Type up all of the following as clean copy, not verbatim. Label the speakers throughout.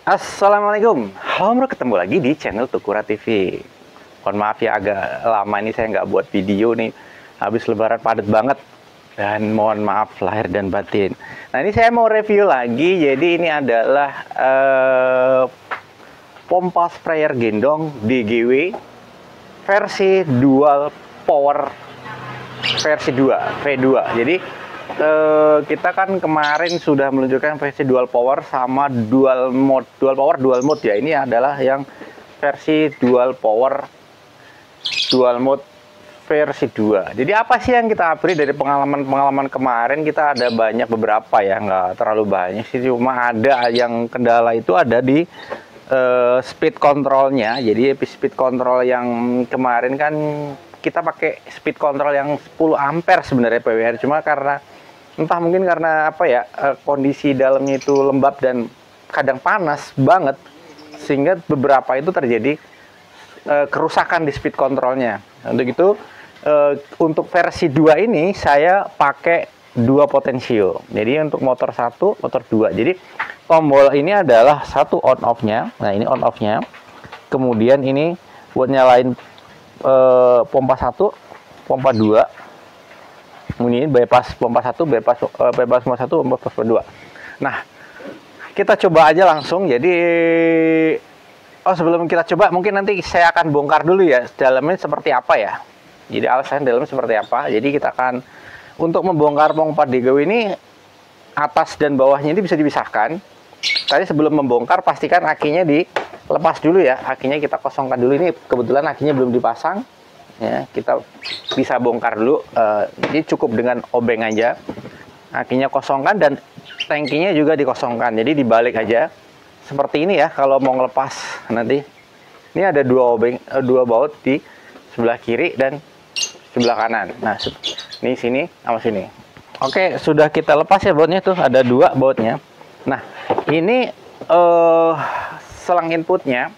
Speaker 1: Assalamualaikum, halo bro, ketemu lagi di channel Tukura TV. Mohon maaf ya, agak lama ini saya nggak buat video nih. Habis lebaran padat banget. Dan mohon maaf lahir dan batin. Nah, ini saya mau review lagi. Jadi ini adalah pompa sprayer gendong DGW versi dual power versi 2 V2. Jadi kita kan kemarin sudah meluncurkan versi dual power sama dual mode ya. Ini adalah yang versi dual power dual mode versi 2. Jadi apa sih yang kita upgrade dari pengalaman kemarin? Kita ada beberapa ya, nggak terlalu banyak sih, cuma ada yang kendala itu ada di speed controlnya. Jadi speed control yang kemarin kan kita pakai speed control yang 10 ampere sebenarnya PWR, cuma karena entah mungkin karena apa ya, kondisi dalamnya itu lembab dan kadang panas banget, sehingga beberapa itu terjadi kerusakan di speed controlnya. Untuk itu untuk versi 2 ini saya pakai 2 potensio. Jadi untuk motor 1, motor 2. Jadi tombol ini adalah satu on off-nya. Nah, ini on off-nya. Kemudian ini buat nyalain pompa 1, pompa 2. Ini bypass pompa 1, bypass pompa 1, pompa 2. Nah, kita coba aja langsung. Jadi sebelum kita coba, mungkin nanti saya akan bongkar dulu ya dalamnya seperti apa ya. Jadi alasan dalamnya seperti apa. Jadi kita akan, untuk membongkar pompa DGW ini, atas dan bawahnya ini bisa dipisahkan. Tadi sebelum membongkar, pastikan akinya dilepas dulu ya. Akinya kita kosongkan dulu. Ini kebetulan akinya belum dipasang ya, kita bisa bongkar dulu. Jadi cukup dengan obeng aja, akinya kosongkan dan tangkinya juga dikosongkan. Jadi dibalik aja seperti ini ya kalau mau ngelepas nanti. Ini ada dua baut di sebelah kiri dan sebelah kanan. Nah, ini sini sama sini. Oke, sudah kita lepas ya bautnya, tuh ada 2 bautnya. Nah, ini selang inputnya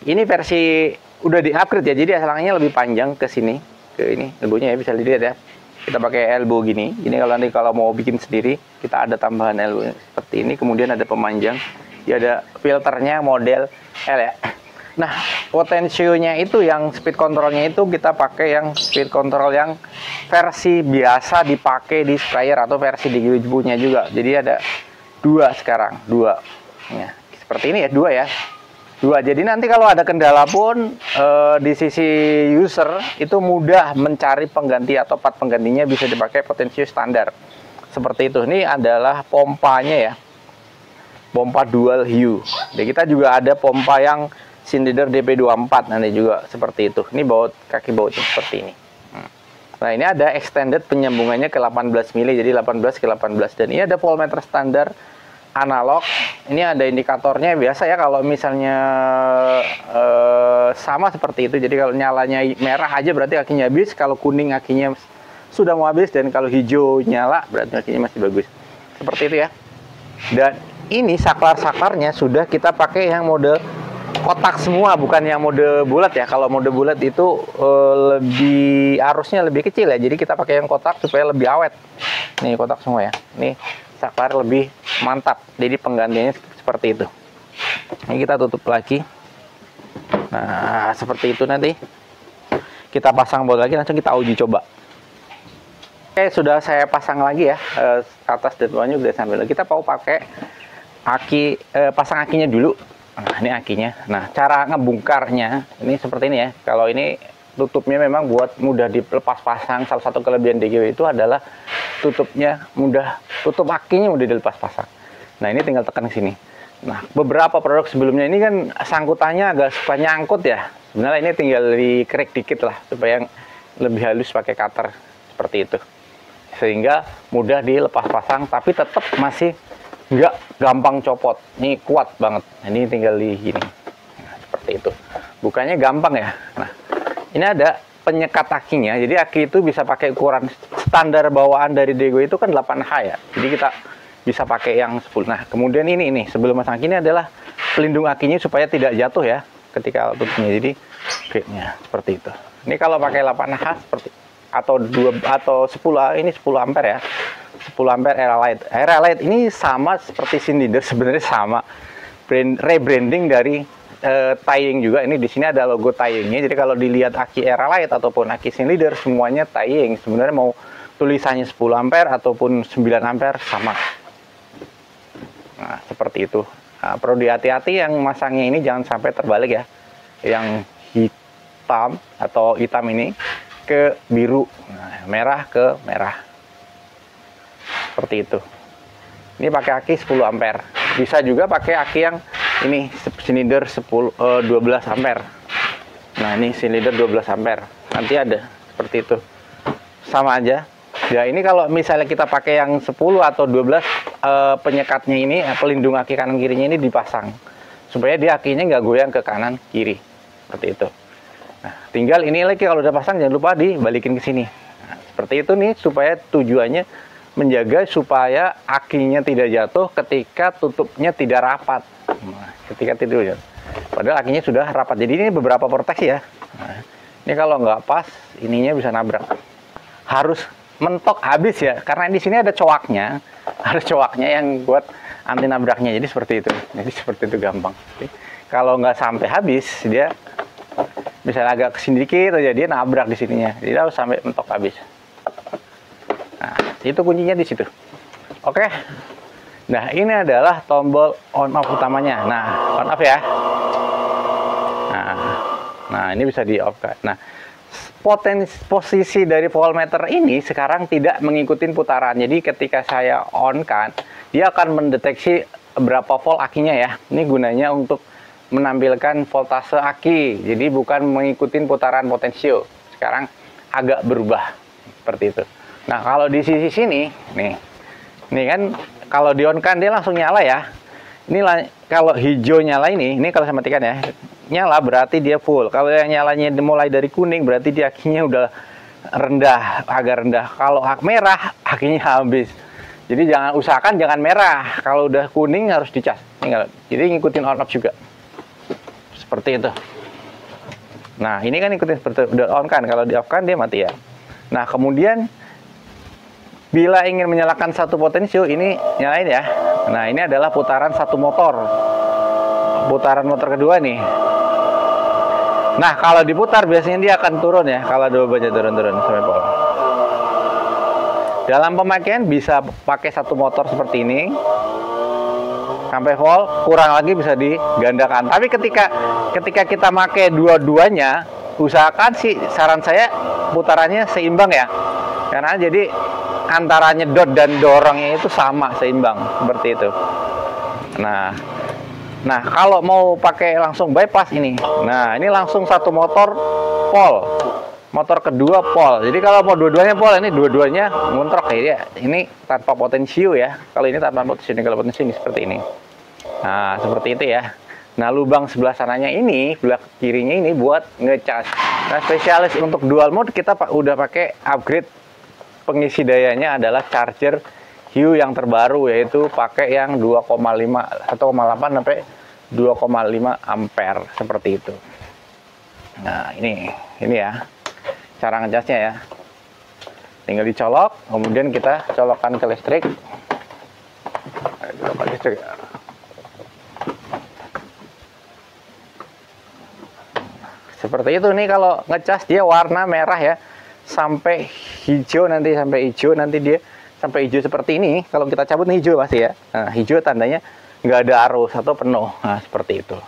Speaker 1: ini versi udah di-upgrade ya. Jadi selangnya lebih panjang ke sini, ke ini elbownya ya, bisa dilihat ya. Kita pakai elbow gini. Ini kalau mau bikin sendiri, kita ada tambahan elbow seperti ini. Kemudian ada pemanjang. Ya, ada filternya model L ya. Nah, potensionya itu yang speed controlnya itu kita pakai yang speed control yang versi biasa dipakai di sprayer atau versi di Wijibunya juga. Jadi ada 2 sekarang, 2. Ya, seperti ini ya, 2 ya. 2. Jadi nanti kalau ada kendala pun di sisi user itu mudah mencari pengganti atau part penggantinya, bisa dipakai potensio standar. Seperti itu. Ini adalah pompanya ya. Pompa dual hue. Jadi kita juga ada pompa yang silinder DP24 nanti juga seperti itu. Ini kaki bautnya seperti ini. Nah, ini ada extended penyambungannya ke 18 mili, jadi 18 ke 18. Dan ini ada voltmeter standar analog. Ini ada indikatornya biasa ya, kalau misalnya sama seperti itu. Jadi kalau nyalanya merah aja berarti akinya habis, kalau kuning akinya sudah mau habis, dan kalau hijau nyala berarti akinya masih bagus. Seperti itu ya. Dan ini saklar-saklarnya sudah kita pakai yang mode kotak semua, bukan yang mode bulat ya. Kalau mode bulat itu arusnya lebih kecil ya. Jadi kita pakai yang kotak supaya lebih awet. Nih kotak semua ya. Nih saklar lebih mantap. Jadi penggantinya seperti itu. Ini kita tutup lagi. Nah, seperti itu nanti. Kita pasang baut lagi, langsung kita uji coba. Oke, sudah saya pasang lagi ya. Atas dan bawahnya udah sampai. Kita mau pakai pasang akinya dulu. Nah, ini akinya. Nah, cara ngebongkarnya ini seperti ini ya. Kalau ini tutupnya memang buat mudah dilepas pasang. Salah satu kelebihan DGW itu adalah tutupnya mudah, tutup akinya mudah dilepas pasang. Nah, ini tinggal tekan sini. Nah, beberapa produk sebelumnya ini kan sangkutannya agak suka nyangkut ya. Sebenarnya ini tinggal dikerik dikit lah supaya lebih halus pakai cutter seperti itu. Sehingga mudah dilepas pasang, tapi tetap masih nggak gampang copot. Ini kuat banget. Ini tinggal di gini. Nah, seperti itu. Bukannya gampang ya. Nah, ini ada penyekat akinya. Jadi aki itu bisa pakai ukuran standar bawaan dari DGW itu kan 8H ya. Jadi kita bisa pakai yang 10. Nah, kemudian ini sebelum masang aki ini adalah pelindung akinya supaya tidak jatuh ya ketika tutupnya. Jadi gripnya seperti itu. Ini kalau pakai 8H seperti atau 10, ini 10 ampere ya. 10 ampere Aeralite. Aeralite ini sama seperti silinder, sebenarnya sama. rebranding dari Taiying juga. Ini di sini ada logo Taiyingnya. Jadi kalau dilihat aki Airalight ataupun aki Leader semuanya Taiying. Sebenarnya mau tulisannya 10 ampere ataupun 9 ampere sama. Nah, seperti itu. Nah, perlu hati-hati yang masangnya ini jangan sampai terbalik ya. Yang hitam atau hitam ini ke biru, nah, merah ke merah. Seperti itu. Ini pakai aki 10 ampere. Bisa juga pakai aki yang ini silinder 12 ampere. Nah, ini silinder 12 ampere. Nanti ada seperti itu. Sama aja. Ya, ini kalau misalnya kita pakai yang 10 atau 12 penyekatnya ini, pelindung aki kanan kirinya ini dipasang supaya dia akinya nggak goyang ke kanan kiri. Seperti itu. Nah, tinggal ini lagi kalau udah pasang jangan lupa dibalikin ke sini. Nah, seperti itu nih supaya tujuannya menjaga supaya akinya tidak jatuh ketika tutupnya tidak rapat. Nah, ketika tidak, padahal akinya sudah rapat. Jadi ini beberapa proteksi ya. Nah, ini kalau nggak pas, ininya bisa nabrak. Harus mentok habis ya, karena di sini ada cowaknya, yang buat anti nabraknya. Jadi seperti itu. Jadi seperti itu gampang. Jadi, kalau nggak sampai habis, dia misalnya agak kesini dikit aja dia nabrak di sininya. Jadi harus sampai mentok habis. Nah, itu kuncinya di situ. Oke. Nah, ini adalah tombol on off utamanya. Nah, on off ya. Nah, ini bisa di off kan. Nah, posisi dari voltmeter ini sekarang tidak mengikuti putaran. Jadi ketika saya on kan, dia akan mendeteksi berapa volt akinya ya. Ini gunanya untuk menampilkan voltase aki. Jadi bukan mengikuti putaran potensio. Sekarang agak berubah seperti itu. Nah, kalau di sisi sini, nih kan kalau di on kan dia langsung nyala ya. Ini kalau hijau nyala ini kalau saya matikan ya, nyala berarti dia full. Kalau yang nyalanya mulai dari kuning berarti dia akinya udah rendah, agak rendah. Kalau merah akinya habis. Jadi usahakan jangan merah. Kalau udah kuning harus dicas. Jadi ngikutin on off juga. Seperti itu. Nah, ini kan ikutin seperti udah on kan. Kalau di off kan dia mati ya. Nah, kemudian bila ingin menyalakan satu potensio ini nyalain ya. Nah, ini adalah putaran satu motor. Putaran motor kedua nih. Nah, kalau diputar biasanya dia akan turun ya. Kalau dua baja turun-turun sampai pol. Dalam pemakaian bisa pakai satu motor seperti ini sampai volt, kurang lagi bisa digandakan. Tapi ketika kita pakai dua-duanya, usahakan sih saran saya putarannya seimbang ya. Karena jadi antara nyedot dan dorongnya itu sama, seimbang seperti itu. Nah, kalau mau pakai langsung bypass ini. Nah, ini langsung satu motor pol. Motor kedua pol. Jadi kalau mau dua-duanya pol, ini dua-duanya ngontrok ya. Ini tanpa potensio ya. Kalau ini tanpa potensio, kalau potensio ini seperti ini. Nah, seperti itu ya. Nah, lubang sebelah sananya ini, sebelah kirinya ini buat ngecas. Nah, spesialis untuk dual mode kita udah pakai upgrade pengisi dayanya adalah charger Hue yang terbaru, yaitu pakai yang 2,5 atau 1,8 sampai 2,5 ampere seperti itu. Nah, ini ya cara ngecasnya ya. Tinggal dicolok, kemudian kita colokkan ke listrik. Seperti itu nih kalau ngecas dia warna merah ya. Sampai hijau nanti dia sampai hijau seperti ini. Kalau kita cabut nih hijau pasti ya. Nah, hijau tandanya nggak ada arus atau penuh. Nah, seperti itu.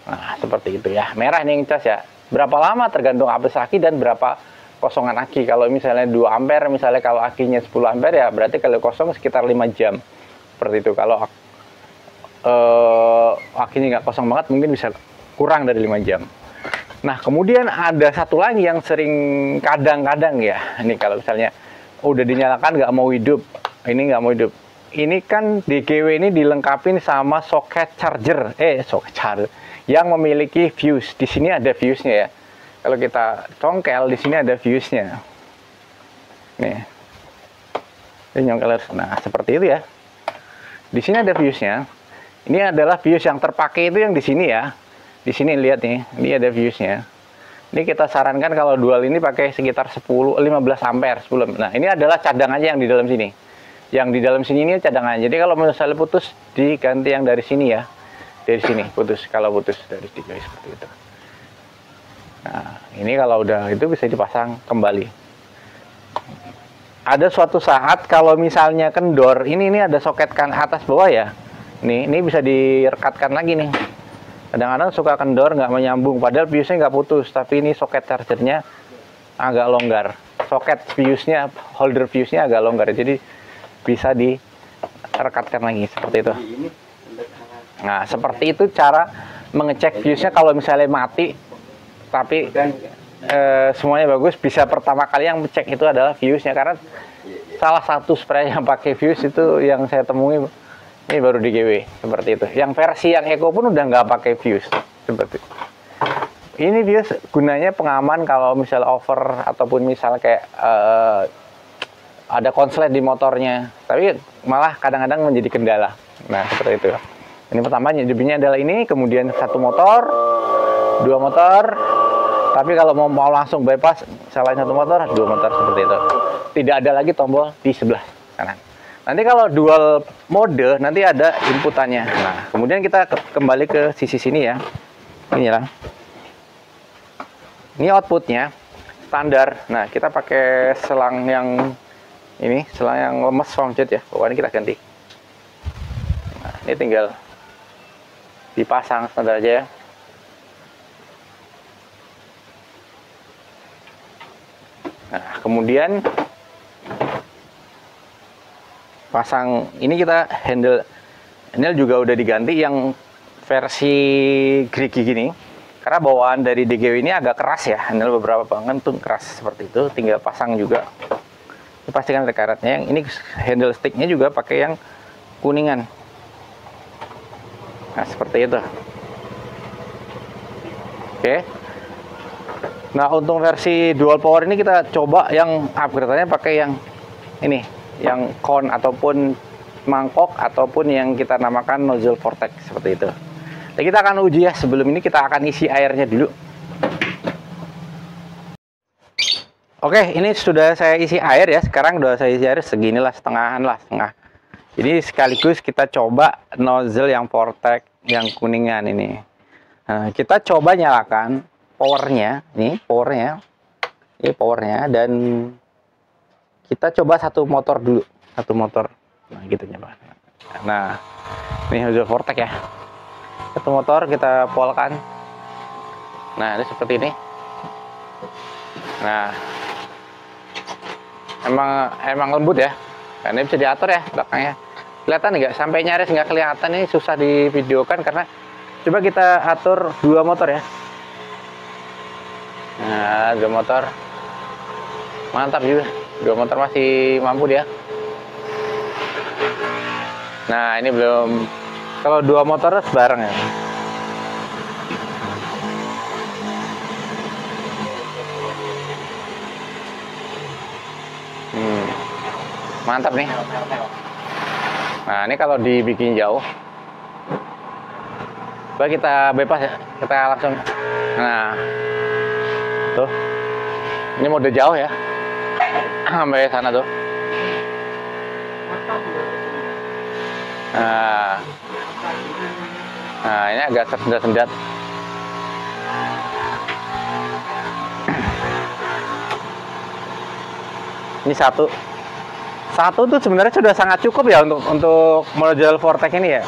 Speaker 1: Nah, seperti itu ya. Merah nih ngecas ya. Berapa lama tergantung apes aki dan berapa kosongan aki. Kalau misalnya 2 ampere, misalnya kalau akinya 10 ampere ya berarti kalau kosong sekitar 5 jam. Seperti itu. Kalau akinya nggak kosong banget mungkin bisa kurang dari 5 jam. Nah, kemudian ada satu lagi yang sering kadang-kadang ya. Ini kalau misalnya udah dinyalakan nggak mau hidup. Ini nggak mau hidup. Ini kan DGW ini dilengkapi sama soket charger. Soket charger yang memiliki fuse. Di sini ada fuse-nya ya. Kalau kita congkel di sini ada fuse-nya. Nih. Ini nyongkel. Nah, seperti itu ya. Di sini ada fuse-nya. Ini adalah fuse yang terpakai itu yang di sini ya. Di sini lihat nih, ini ada fuse-nya. Ini kita sarankan kalau dual ini pakai sekitar 15 ampere. Nah, ini adalah cadangannya yang di dalam sini. Yang di dalam sini ini cadangan. Jadi kalau misalnya putus, diganti yang dari sini ya. Dari sini putus, kalau putus dari sini seperti itu. Nah, ini kalau udah itu bisa dipasang kembali. Ada suatu saat kalau misalnya kendor, ini ada soket kan atas bawah ya. Ini bisa direkatkan lagi nih. Kadang-kadang suka kendor nggak menyambung, padahal fuse-nya nggak putus, tapi ini soket chargernya agak longgar. Soket fuse-nya, holder fuse-nya agak longgar, jadi bisa direkatkan lagi seperti itu. Nah, seperti itu cara mengecek fuse-nya kalau misalnya mati, tapi semuanya bagus. Bisa pertama kali yang cek itu adalah fuse-nya, karena salah satu spray yang pakai fuse itu yang saya temui ini baru di GW seperti itu. Yang versi yang Eco pun udah nggak pakai fuse seperti itu. Ini fuse gunanya pengaman kalau misalnya over ataupun misalnya kayak ada konslet di motornya, tapi malah kadang-kadang menjadi kendala. Nah seperti itu. Ini pertama jebinya adalah ini, kemudian satu motor, dua motor. Tapi kalau mau langsung bypass, selain satu motor, dua motor seperti itu. Tidak ada lagi tombol di sebelah kanan. Nanti kalau dual mode, nanti ada inputannya. Nah, kemudian kita kembali ke sisi sini ya. Ini lah. Ini outputnya standar. Nah, kita pakai selang yang ini, selang yang lemes Fongjet ya. Pokoknya kita ganti. Nah, ini tinggal dipasang standar aja ya. Nah, kemudian pasang ini, kita handle juga udah diganti yang versi gerigi gini, karena bawaan dari DGW ini agak keras ya, handle beberapa banget tuh keras seperti itu, tinggal pasang juga. Dipastikan ada karetnya. Yang ini handle sticknya juga pakai yang kuningan. Nah seperti itu. Oke. Nah untuk versi dual power ini kita coba yang upgrade-nya pakai yang ini, yang con ataupun mangkok ataupun yang kita namakan nozzle vortex seperti itu. Nah, kita akan uji ya. Sebelum ini kita akan isi airnya dulu. Oke, ini sudah saya isi air ya. Sekarang sudah saya isi air seginilah, setengahan lah, setengah. Jadi sekaligus kita coba nozzle yang vortex yang kuningan ini. Nah, kita coba nyalakan powernya, ini powernya, dan kita coba satu motor dulu, satu motor. Nah, gitu nyoba. Nah, ini nozzle vortex ya. Satu motor kita polkan. Nah, ini seperti ini. Nah, emang lembut ya. Karena bisa diatur ya belakangnya. Kelihatan nggak? Sampai nyaris nggak kelihatan, ini susah divideokan karena coba kita atur dua motor ya. Nah, dua motor. Mantap juga. Dua motor masih mampu dia. Nah, ini belum. Kalau dua motor bareng ya. Mantap nih. Nah, ini kalau dibikin jauh. Coba kita bebas ya. Kita langsung. Nah. Tuh. Ini mode jauh ya. Sampai sana tuh. Nah, ini agak tersendat-sendat. Ini satu tuh sebenarnya sudah sangat cukup ya untuk nozzle vortex ini ya.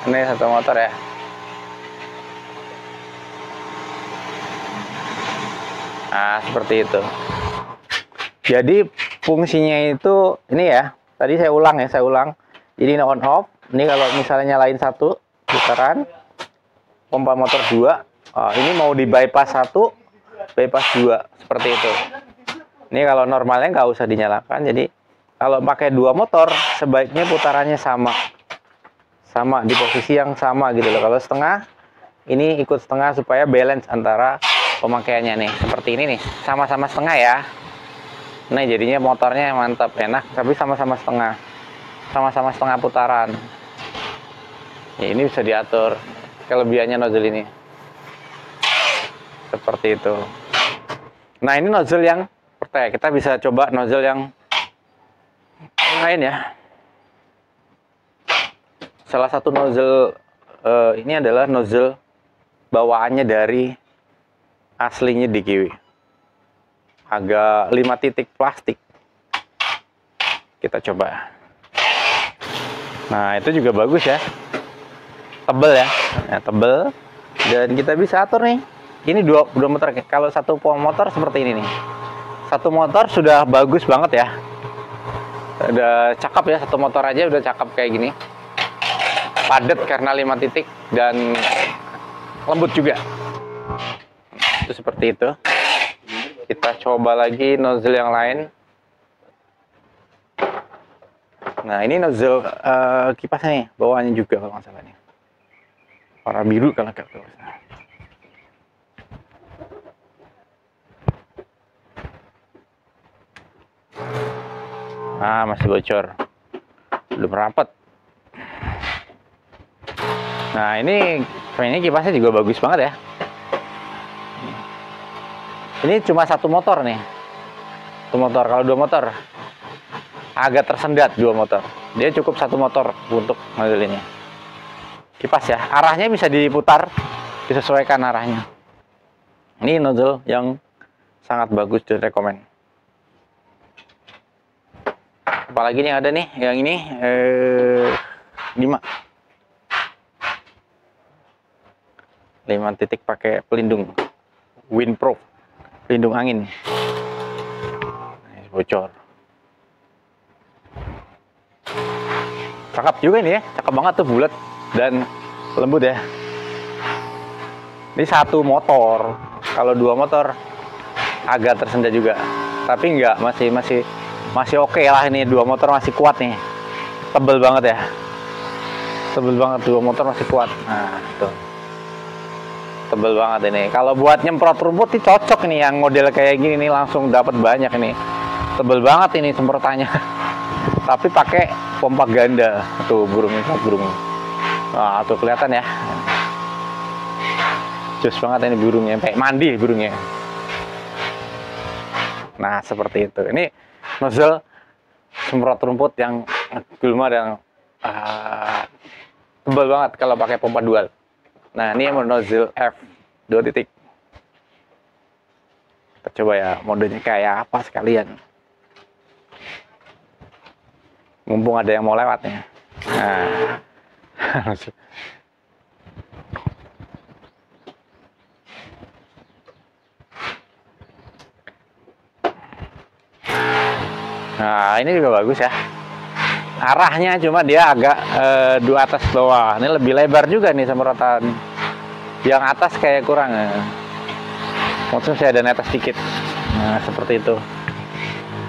Speaker 1: Ini satu motor ya. Nah, seperti itu. Jadi fungsinya itu ini ya. Tadi saya ulang. Jadi ini on off. Ini kalau misalnya nyalain satu putaran, pompa motor 2. Ini mau di bypass 1, bypass 2 seperti itu. Ini kalau normalnya nggak usah dinyalakan. Jadi kalau pakai dua motor sebaiknya putarannya sama di posisi yang sama gitu loh. Kalau setengah, ini ikut setengah supaya balance antara pemakaiannya nih. Seperti ini nih, sama-sama setengah ya. Nah jadinya motornya mantap, enak, tapi sama-sama setengah putaran. Ya, ini bisa diatur kelebihannya nozzle ini. Seperti itu. Nah ini nozzle yang Pertanyaan, kita bisa coba nozzle yang lain ya. Salah satu nozzle ini adalah nozzle bawaannya dari aslinya DGW. Agak 5 titik plastik. Kita coba. Nah, itu juga bagus ya. Tebel ya. Nah, tebel. Dan kita bisa atur nih. Ini dua motor. Kalau satu motor seperti ini nih. Satu motor sudah bagus banget ya. Udah cakep ya, satu motor aja udah cakep kayak gini. Padat karena 5 titik dan lembut juga. Itu seperti itu. Kita coba lagi nozzle yang lain. Nah, ini nozzle kipasnya nih, bawaannya juga kalau nggak salah nih. Warna biru kalau nggak salah. Ah, masih bocor. Belum rapat. Nah, ini kipasnya juga bagus banget ya. Ini cuma satu motor nih. Satu motor. Kalau dua motor agak tersendat dua motor. Dia cukup satu motor untuk nozzle ini. Kipas ya. Arahnya bisa diputar, disesuaikan arahnya. Ini nozzle yang sangat bagus dan rekomen. Apalagi nih ada nih, yang ini 5 titik pakai pelindung windproof, pelindung angin. Ini bocor. Cakep juga ini ya, cakep banget tuh, bulat dan lembut ya. Ini satu motor. Kalau dua motor agak tersendat juga, tapi enggak, masih oke lah. Ini dua motor masih kuat nih, tebel banget ya, tebel banget, dua motor masih kuat. Nah, tuh tebel banget ini. Kalau buat nyemprot rumput nih cocok nih, yang model kayak gini nih langsung dapat banyak ini. Tebel banget ini semprotannya. Tapi pakai pompa ganda. Tuh burungnya, burung. Nah, tuh kelihatan ya. Cus banget ini burungnya, kayak mandi burungnya. Nah, seperti itu. Ini nozzle semprot rumput yang gulma dan tebal banget kalau pakai pompa dual. Nah, ini nozzle F 2 titik. Kita coba ya modenya kayak apa sekalian. Mumpung ada yang mau lewat nih. Nah. Nah, ini juga bagus ya. Arahnya cuma dia agak dua atas bawah. Ini lebih lebar juga nih semprotan. Yang atas kayak kurang. Maksudnya saya ada netes sedikit. Nah, seperti itu.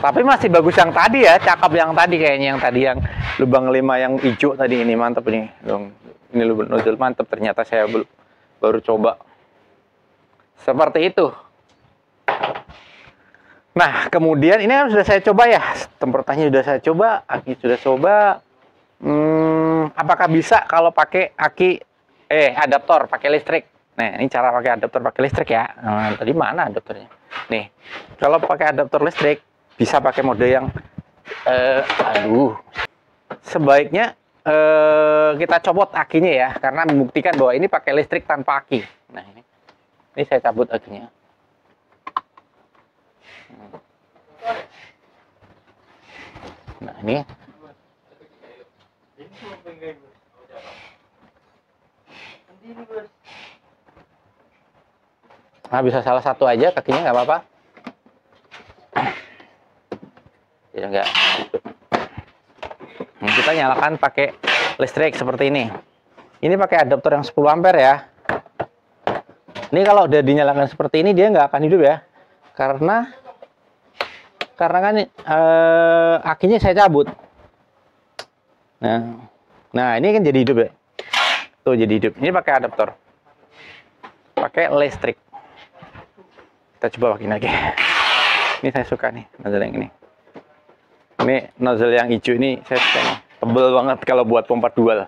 Speaker 1: Tapi masih bagus yang tadi ya, cakep yang tadi kayaknya, yang tadi yang lubang 5 yang hijau tadi. Ini mantep nih. Ini lubang nozzle mantep, ternyata saya baru coba. Seperti itu. Nah, kemudian ini kan sudah saya coba ya, semprotannya sudah saya coba, aki sudah coba. Apakah bisa kalau pakai aki adaptor pakai listrik? Nah, ini cara pakai adaptor pakai listrik ya. Nah, tadi mana adaptornya? Nih, kalau pakai adaptor listrik bisa pakai mode yang sebaiknya kita copot akinya ya, karena membuktikan bahwa ini pakai listrik tanpa aki. Nah, ini saya cabut akinya. Nah, ini bisa salah satu aja kakinya, nggak apa-apa ya, enggak. Kita nyalakan pakai listrik seperti ini. Ini pakai adaptor yang 10 ampere ya. Ini kalau udah dinyalakan seperti ini dia nggak akan hidup ya, karena kan akinya saya cabut. Nah, ini kan jadi hidup ya. Tuh jadi hidup. Ini pakai adaptor, pakai listrik. Kita coba pakai lagi. Ini saya suka nih nozzle yang ini. Ini nozzle yang hijau ini saya suka nih. Tebel banget kalau buat pompa dual.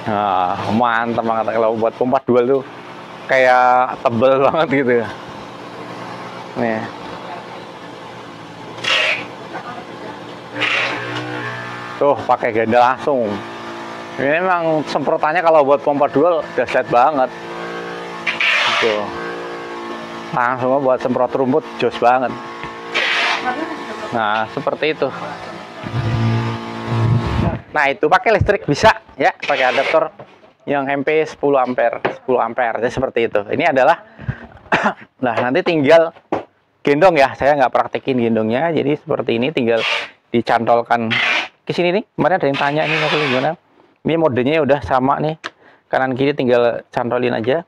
Speaker 1: Nah, mantap banget kalau buat pompa dual tuh. kayak tebel banget gitu. Nih. Tuh, pakai ganda langsung. Ini memang semprotannya kalau buat pompa dual dahsyat banget. Tuh. Langsung buat semprot rumput jos banget. Nah, seperti itu. Nah, itu pakai listrik bisa ya, pakai adaptor yang MP 10 ampere, 10 ampere. Jadi seperti itu. Ini adalah nah, nanti tinggal gendong ya. Saya nggak praktekin gendongnya. Jadi seperti ini tinggal dicantolkan ke sini nih. Kemarin ada yang tanya ini gimana. Ini modenya udah sama nih. Kanan kiri tinggal cantolin aja.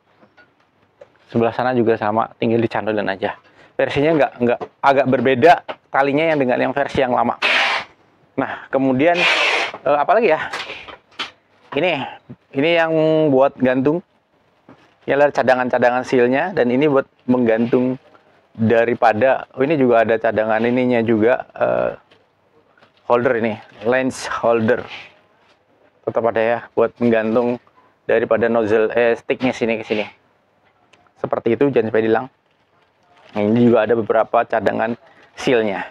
Speaker 1: Sebelah sana juga sama, tinggal dicantolin aja. Versinya nggak agak berbeda talinya yang dengan yang versi yang lama. Nah, kemudian apa lagi ya? Ini yang buat gantung. Ya, ada cadangan-cadangan sealnya, dan ini buat menggantung daripada ini juga ada cadangan ininya juga, holder ini, lens holder. Tetap ada ya buat menggantung daripada nozzle sticknya sini ke sini. Seperti itu, jangan sampai hilang. Nah, ini juga ada beberapa cadangan sealnya.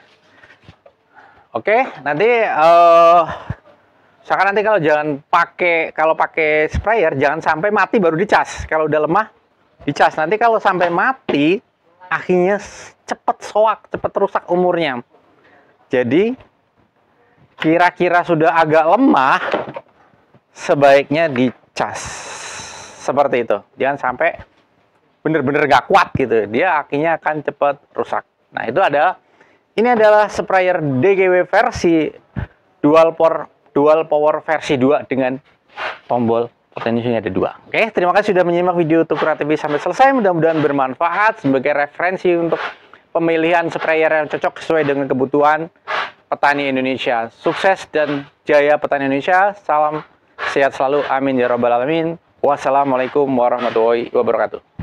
Speaker 1: Oke, nanti misalkan nanti kalau pakai sprayer jangan sampai mati baru dicas. Kalau udah lemah dicas. Nanti kalau sampai mati akhirnya cepet soak, cepet rusak umurnya. Jadi kira-kira sudah agak lemah sebaiknya dicas. Seperti itu. Jangan sampai bener-bener gak kuat gitu. Dia akhirnya akan cepet rusak. Nah, ini adalah sprayer DGW versi dual power versi 2 dengan tombol potensinya ada 2. Oke, terima kasih sudah menyimak video Tukura TV sampai selesai. Mudah-mudahan bermanfaat sebagai referensi untuk pemilihan sprayer yang cocok sesuai dengan kebutuhan petani Indonesia. Sukses dan jaya petani Indonesia. Salam sehat selalu. Amin ya rabbal alamin. Wassalamualaikum warahmatullahi wabarakatuh.